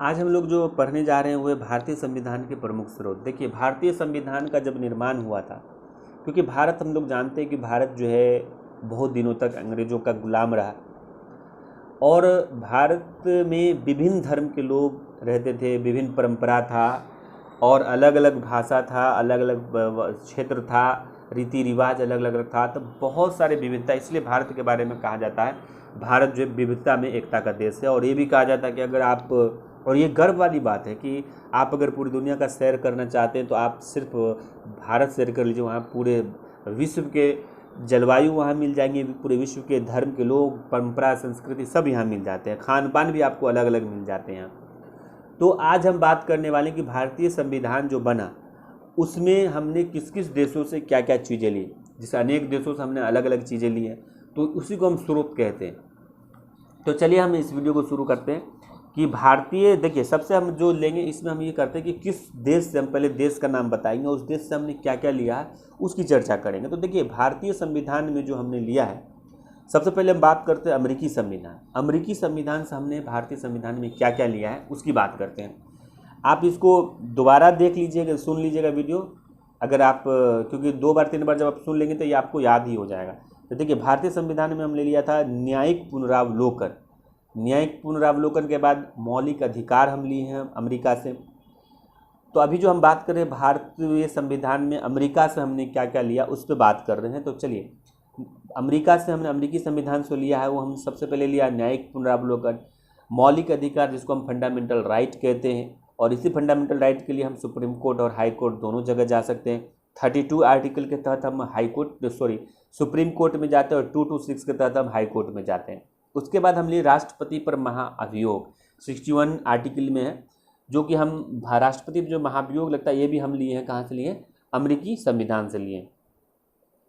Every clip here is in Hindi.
आज हम लोग जो पढ़ने जा रहे हैं वो है भारतीय संविधान के प्रमुख स्रोत। देखिए, भारतीय संविधान का जब निर्माण हुआ था, क्योंकि भारत हम लोग जानते हैं कि भारत जो है बहुत दिनों तक अंग्रेज़ों का गुलाम रहा और भारत में विभिन्न धर्म के लोग रहते थे, विभिन्न परंपरा था और अलग अलग भाषा था, अलग अलग क्षेत्र था, रीति रिवाज अलग अलग था। तो बहुत सारे विविधता, इसलिए भारत के बारे में कहा जाता है भारत जो है विविधता में एकता का देश है। और ये भी कहा जाता है कि अगर आप, और ये गर्व वाली बात है कि आप अगर पूरी दुनिया का सैर करना चाहते हैं तो आप सिर्फ भारत सैर कर लीजिए, वहाँ पूरे विश्व के जलवायु वहाँ मिल जाएंगे, पूरे विश्व के धर्म के लोग, परंपरा, संस्कृति सब यहाँ मिल जाते हैं, खान पान भी आपको अलग अलग मिल जाते हैं। तो आज हम बात करने वाले हैं कि भारतीय संविधान जो बना उसमें हमने किस किस देशों से क्या क्या चीज़ें ली। जैसे अनेक देशों से हमने अलग अलग चीज़ें ली हैं, तो उसी को हम स्रोत कहते हैं। तो चलिए हम इस वीडियो को शुरू करते हैं कि भारतीय, देखिए सबसे हम जो लेंगे इसमें हम ये करते हैं कि किस देश से, हम पहले देश का नाम बताएंगे, उस देश से हमने क्या क्या लिया है उसकी चर्चा करेंगे। तो देखिए, भारतीय संविधान में जो हमने लिया है, सबसे पहले हम बात करते हैं अमेरिकी संविधान। अमेरिकी संविधान से हमने भारतीय संविधान में क्या क्या लिया है उसकी बात करते हैं। आप इसको दोबारा देख लीजिएगा, सुन लीजिएगा वीडियो, अगर आप, क्योंकि 2 बार 3 बार जब आप सुन लेंगे तो ये आपको याद ही हो जाएगा। तो देखिए, भारतीय संविधान में हमने लिया था न्यायिक पुनरावलोकन। न्यायिक पुनरावलोकन के बाद मौलिक अधिकार हम लिए हैं अमेरिका से। तो अभी जो हम बात कर रहे हैं भारतीय संविधान में अमेरिका से हमने क्या क्या लिया उस पर बात कर रहे हैं। तो चलिए, अमेरिका से हमने अमेरिकी संविधान से लिया है, वो हम सबसे पहले लिया न्यायिक पुनरावलोकन, मौलिक अधिकार जिसको हम फंडामेंटल राइट कहते हैं, और इसी फंडामेंटल राइट के लिए हम सुप्रीम कोर्ट और हाई कोर्ट दोनों जगह जा सकते हैं। 32 आर्टिकल के तहत हम सुप्रीम कोर्ट में जाते हैं और 226 के तहत हम हाई कोर्ट में जाते हैं। उसके बाद हम लिए राष्ट्रपति पर महाअभियोग, 61 आर्टिकल में है, जो कि हम राष्ट्रपति पर जो महाभियोग लगता है ये भी हम लिए हैं, कहाँ से लिए? अमेरिकी संविधान से लिए।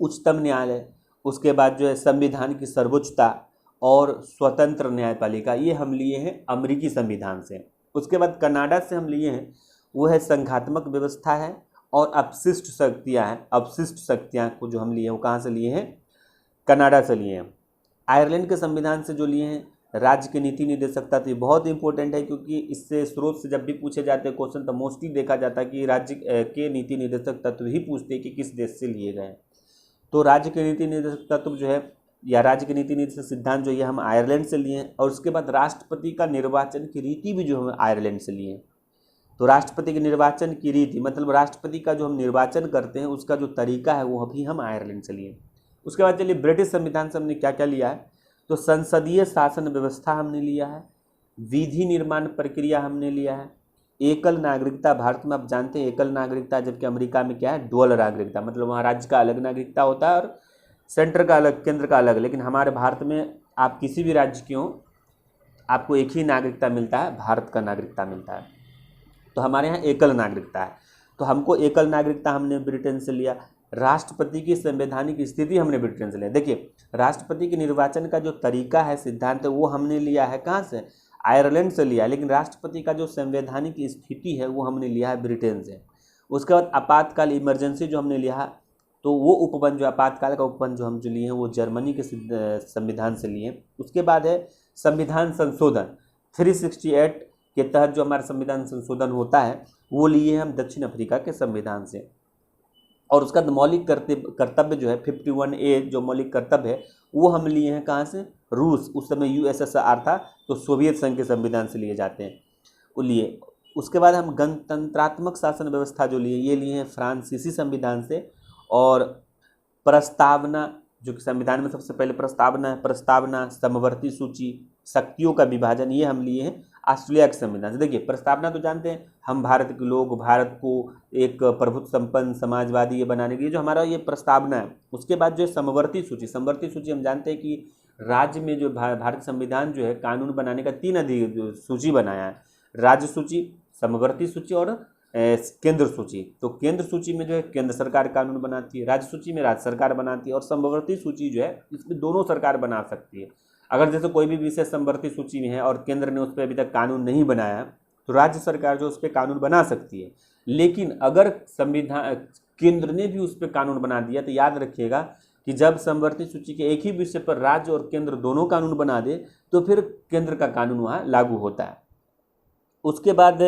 उच्चतम न्यायालय, उसके बाद जो है संविधान की सर्वोच्चता और स्वतंत्र न्यायपालिका, ये हम लिए हैं अमेरिकी संविधान से। उसके बाद कनाडा से हम लिए हैं, वो है संघात्मक व्यवस्था है और अपशिष्ट शक्तियाँ हैं। अपशिष्ट शक्तियाँ को जो हम लिए हैं वो कहाँ से लिए हैं? कनाडा से लिए हैं। आयरलैंड के संविधान से जो लिए हैं राज्य की नीति निर्देशकता, तो ये बहुत इंपॉर्टेंट है क्योंकि इससे स्रोत से जब भी पूछे जाते हैं क्वेश्चन तो मोस्टली देखा जाता है कि राज्य के नीति निर्देशक तत्व ही पूछते हैं कि किस देश से लिए गए। तो राज्य के नीति निर्देशक तत्व जो है, या राज्य के नीति निर्देशक सिद्धांत जो ये हम आयरलैंड से लिए हैं। और उसके बाद राष्ट्रपति का निर्वाचन की रीति भी जो हम आयरलैंड से लिए हैं। तो राष्ट्रपति के निर्वाचन की रीति मतलब राष्ट्रपति का जो हम निर्वाचन करते हैं उसका जो तरीका है वो भी हम आयरलैंड से लिए। उसके बाद चलिए, ब्रिटिश संविधान से हमने क्या क्या लिया है, तो संसदीय शासन व्यवस्था हमने लिया है, विधि निर्माण प्रक्रिया हमने लिया है, एकल नागरिकता। भारत में आप जानते हैं एकल नागरिकता, जबकि अमेरिका में क्या है? डुअल नागरिकता, मतलब वहाँ राज्य का अलग नागरिकता होता है और सेंटर का अलग, केंद्र का अलग। लेकिन हमारे भारत में आप किसी भी राज्य के हो, आपको एक ही नागरिकता मिलता है, भारत का नागरिकता मिलता है। तो हमारे यहाँ एकल नागरिकता है, तो हमको एकल नागरिकता हमने ब्रिटेन से लिया। राष्ट्रपति की संवैधानिक स्थिति हमने ब्रिटेन से लिया। देखिए, राष्ट्रपति के निर्वाचन का जो तरीका है, सिद्धांत है, वो हमने लिया है कहाँ से? आयरलैंड से लिया। लेकिन राष्ट्रपति का जो संवैधानिक स्थिति है वो हमने लिया है ब्रिटेन से। उसके बाद आपातकाल, इमरजेंसी जो हमने लिया, तो वो उपबंध, जो आपातकाल का उपबंध जो हम जो लिए हैं वो जर्मनी के संविधान से लिए। उसके बाद है संविधान संशोधन, 368 के तहत जो हमारा संविधान संशोधन होता है वो लिए हम दक्षिण अफ्रीका के संविधान से। और उसका मौलिक कर्तव्य जो है 51A, जो मौलिक कर्तव्य है वो हम लिए हैं कहाँ से? रूस। उस समय USSR था, तो सोवियत संघ के संविधान से लिए जाते हैं, वो लिए। उसके बाद हम गणतंत्रात्मक शासन व्यवस्था जो लिए, ये लिए हैं फ्रांसीसी संविधान से। और प्रस्तावना, जो कि संविधान में सबसे पहले प्रस्तावना है, प्रस्तावना, समवर्ती सूची, शक्तियों का विभाजन, ये हम लिए हैं ऑस्ट्रेलिया के संविधान से। देखिए, प्रस्तावना तो जानते हैं हम भारत के लोग, भारत को एक प्रभुत्व संपन्न समाजवादी ये बनाने के लिए जो हमारा ये प्रस्तावना है। उसके बाद जो है समवर्ती सूची, समवर्ती सूची हम जानते हैं कि राज्य में जो भारत संविधान जो है कानून बनाने का 3 सूची बनाया है, राज्य सूची, समवर्ती सूची और केंद्र सूची। तो केंद्र सूची में जो है केंद्र सरकार कानून बनाती है, राज्य सूची में राज्य सरकार बनाती है, और समवर्ती सूची जो है इसमें दोनों सरकार बना सकती है। अगर जैसे कोई भी विषय समवर्ती सूची में है और केंद्र ने उस पर अभी तक कानून नहीं बनाया तो राज्य सरकार जो उस पर कानून बना सकती है। लेकिन अगर संविधान केंद्र ने भी उस पर कानून बना दिया तो याद रखिएगा कि जब समवर्ती सूची के एक ही विषय पर राज्य और केंद्र दोनों कानून बना दे तो फिर केंद्र का कानून वहाँ लागू होता है। उसके बाद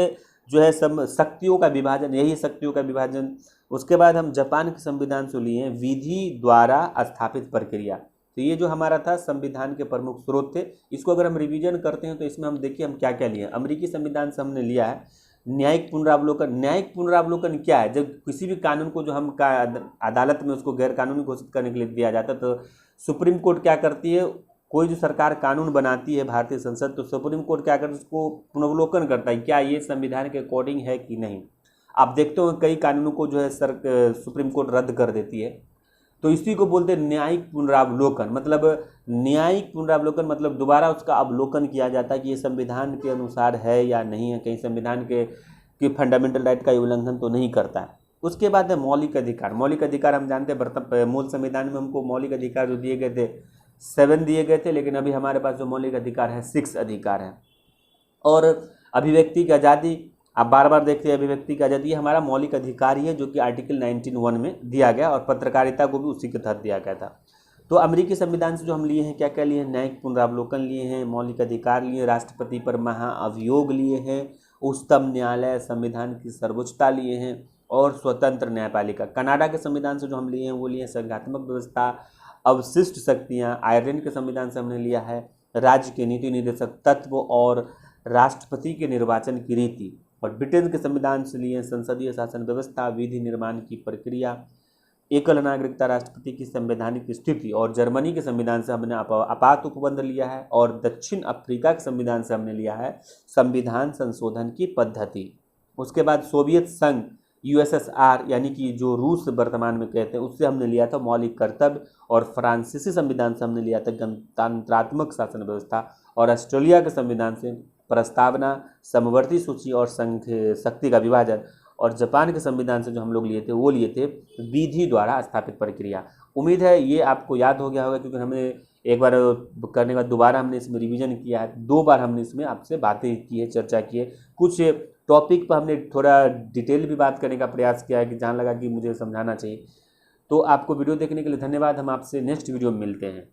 जो है शक्तियों का विभाजन, यही शक्तियों का विभाजन। उसके बाद हम जापान के संविधान से लिए हैं विधि द्वारा स्थापित प्रक्रिया। तो ये जो हमारा था संविधान के प्रमुख स्रोत थे। इसको अगर हम रिवीजन करते हैं तो इसमें हम देखिए हम क्या क्या लिए हैं। अमेरिकी संविधान से हमने लिया है न्यायिक पुनरावलोकन। न्यायिक पुनरावलोकन क्या है? जब किसी भी कानून को जो हम अदालत में उसको गैर कानूनी घोषित करने के लिए दिया जाता है तो सुप्रीम कोर्ट क्या करती है, कोई जो सरकार कानून बनाती है भारतीय संसद, तो सुप्रीम कोर्ट क्या करता है, उसको पुनर्वलोकन करता है क्या ये संविधान के अकॉर्डिंग है कि नहीं। आप देखते हो कई कानूनों को जो है सुप्रीम कोर्ट रद्द कर देती है। तो इसी को बोलते हैं न्यायिक पुनरावलोकन। मतलब न्यायिक पुनरावलोकन मतलब दोबारा उसका अवलोकन किया जाता है कि ये संविधान के अनुसार है या नहीं है, कहीं संविधान के फंडामेंटल राइट का उल्लंघन तो नहीं करता है। उसके बाद है मौलिक अधिकार। मौलिक अधिकार हम जानते हैं मूल संविधान में हमको मौलिक अधिकार जो दिए गए थे 7 दिए गए थे, लेकिन अभी हमारे पास जो मौलिक अधिकार है 6 अधिकार है। और अभिव्यक्ति की आज़ादी, आप बार बार देखते हैं अभिव्यक्ति की आज़ादी हमारा मौलिक अधिकार ही है जो कि आर्टिकल 19(1) में दिया गया, और पत्रकारिता को भी उसी के तहत दिया गया था। तो अमेरिकी संविधान से जो हम लिए हैं क्या क्या लिए हैं, न्यायिक पुनरावलोकन लिए हैं, मौलिक अधिकार लिए, राष्ट्रपति पर महाअभियोग लिए हैं, उच्चतम न्यायालय, संविधान की सर्वोच्चता लिए हैं, और स्वतंत्र न्यायपालिका। कनाडा के संविधान से जो हम लिए हैं वो लिए हैं संघात्मक व्यवस्था, अवशिष्ट शक्तियाँ। आयरलैंड के संविधान से हमने लिया है राज्य के नीति निर्देशक तत्व और राष्ट्रपति के निर्वाचन की रीति। और ब्रिटेन के संविधान से लिए संसदीय शासन व्यवस्था, विधि निर्माण की प्रक्रिया, एकल नागरिकता, राष्ट्रपति की संवैधानिक स्थिति। और जर्मनी के संविधान से हमने आपात उपबंध लिया है। और दक्षिण अफ्रीका के संविधान से हमने लिया है संविधान संशोधन की पद्धति। उसके बाद सोवियत संघ USSR यानी कि जो रूस वर्तमान में कहते हैं उससे हमने लिया था मौलिक कर्तव्य। और फ्रांसीसी संविधान से हमने लिया था गणतंत्रात्मक शासन व्यवस्था। और ऑस्ट्रेलिया के संविधान से प्रस्तावना, समवर्ती सूची और संघ शक्ति का विभाजन। और जापान के संविधान से जो हम लोग लिए थे वो लिए थे विधि द्वारा स्थापित प्रक्रिया। उम्मीद है ये आपको याद हो गया होगा, क्योंकि हमने एक बार करने के बाद दोबारा हमने इसमें रिवीजन किया है, 2 बार हमने इसमें आपसे बातें की है, चर्चा की है। कुछ टॉपिक पर हमने थोड़ा डिटेल भी बात करने का प्रयास किया है कि जहाँ लगा कि मुझे समझाना चाहिए। तो आपको वीडियो देखने के लिए धन्यवाद। हम आपसे नेक्स्ट वीडियो में मिलते हैं।